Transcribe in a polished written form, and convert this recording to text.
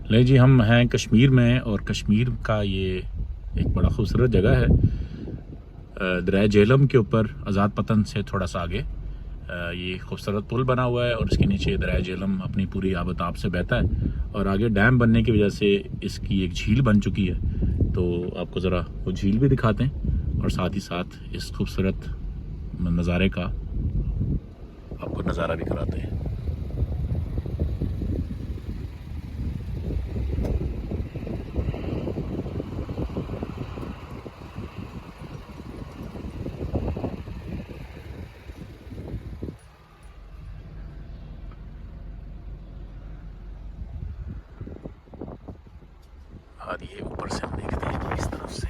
ले जी, हम हैं कश्मीर में और कश्मीर का ये एक बड़ा खूबसूरत जगह है। दरिया झेलम के ऊपर आज़ाद पतन से थोड़ा सा आगे ये खूबसूरत पुल बना हुआ है और इसके नीचे दरिया झेलम अपनी पूरी आबोताब से बहता है और आगे डैम बनने की वजह से इसकी एक झील बन चुकी है। तो आपको ज़रा वो झील भी दिखाते हैं और साथ ही साथ इस खूबसूरत नज़ारे का आपको नज़ारा भी कराते हैं। और ये ऊपर से हम देखते हैं कि इस तरफ से